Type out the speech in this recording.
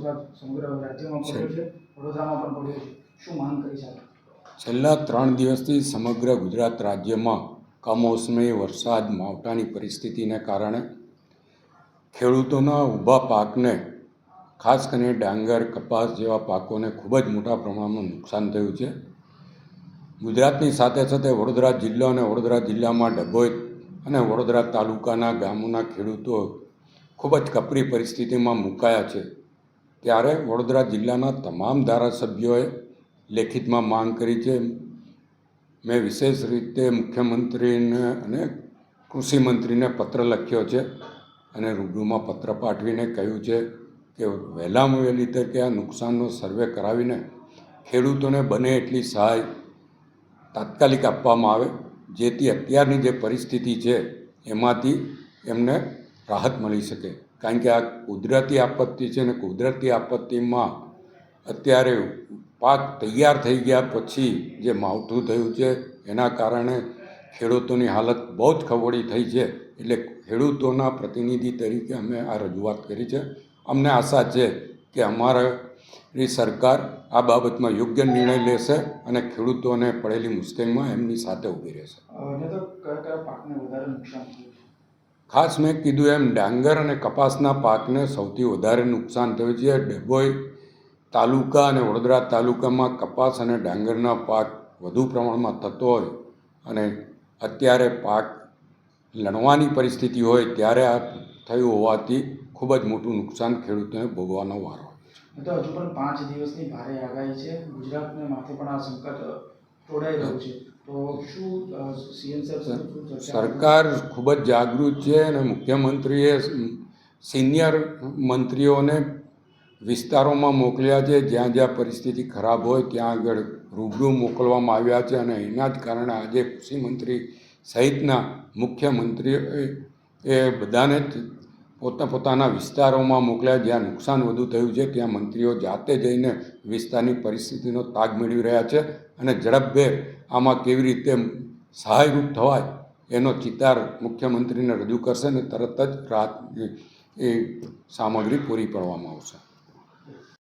વરસાદ સમગ્ર રાજ્યમાં પડ્યો છે, વડોદરામાં પણ પડ્યો છે, શું માંગ કરી છે? છેલ્લા 3 દિવસથી સમગ્ર ગુજરાત રાજ્યમાં કમોસમી વરસાદ માવઠાની પરિસ્થિતિને કારણે ખેડૂતોના ઊભા પાકને, ખાસ કરીને ડાંગર, કપાસ જેવા પાકોને ખૂબ જ મોટા પ્રમાણમાં નુકસાન થયું છે. ગુજરાતની સાથે સાથે વડોદરા જિલ્લો અને વડોદરા જિલ્લામાં ડભોઈ અને વડોદરા તાલુકાના ગામોના ખેડૂતો ખૂબ જ કપરી પરિસ્થિતિમાં મુકાયા છે. ત્યારે વડોદરા જિલ્લાના તમામ ધારાસભ્યોએ લેખિતમાં માંગ કરી છે. મેં વિશેષ રીતે મુખ્યમંત્રીને અને કૃષિમંત્રીને પત્ર લખ્યો છે અને રૂબરૂમાં પત્ર પાઠવીને કહ્યું છે કે વહેલામાં વહેલી તકે આ નુકસાનનો સર્વે કરાવીને ખેડૂતોને બને એટલી સહાય તાત્કાલિક આપવામાં આવે, જેથી અત્યારની જે પરિસ્થિતિ છે એમાંથી એમને રાહત મળી શકે. કારણ કે આ કુદરતી આપત્તિ છે અને કુદરતી આપત્તિમાં અત્યારે પાક તૈયાર થઈ ગયા પછી જે માવઠું થયું છે એના કારણે ખેડૂતોની હાલત બહુ જ ખવડી થઈ છે. એટલે ખેડૂતોના પ્રતિનિધિ તરીકે અમે આ રજૂઆત કરી છે. અમને આશા છે કે અમારી સરકાર આ બાબતમાં યોગ્ય નિર્ણય લેશે અને ખેડૂતોને પડેલી મુશ્કેલીમાં એમની સાથે ઊભી રહેશે. ખાસ મેં કીધું એમ ડાંગર અને કપાસના પાકને સૌથી વધારે નુકસાન થયું છે. ડભોઈ તાલુકા અને વડોદરા તાલુકામાં કપાસ અને ડાંગરના પાક વધુ પ્રમાણમાં થતો હોય અને અત્યારે પાક લણવાની પરિસ્થિતિ હોય ત્યારે આ થયું હોવાથી ખૂબ જ મોટું નુકસાન ખેડૂતોને ભોગવવાનો વારો તો હજુ પણ 5 દિવસની ભારે આગાહી છે. ગુજરાતને માથે પણ આ સંકટ તોડાઈ રહ્યું છે. તો શું સીએમ સાહેબ સરકાર ખૂબ જ જાગૃત છે અને મુખ્યમંત્રીએ સિનિયર મંત્રીઓને વિસ્તારોમાં મોકલ્યા છે. જ્યાં જ્યાં પરિસ્થિતિ ખરાબ હોય ત્યાં આગળ રૂબરૂ મોકલવામાં આવ્યા છે અને એના જ કારણે આજે કૃષિમંત્રી સહિતના મુખ્યમંત્રીઓ એ બધાને પોતાના વિસ્તારોમાં મોકલ્યા. જ્યાં નુકસાન વધુ થયું છે ત્યાં મંત્રીઓ જાતે જઈને વિસ્તારની પરિસ્થિતિનો તાગ મેળવી રહ્યા છે અને ઝડપભેર આમાં કેવી રીતે સહાયરૂપ થવાય એનો ચિતાર મુખ્યમંત્રીને રજૂ કરશે અને તરત જ રાહતની સામગ્રી પૂરી પાડવામાં આવશે.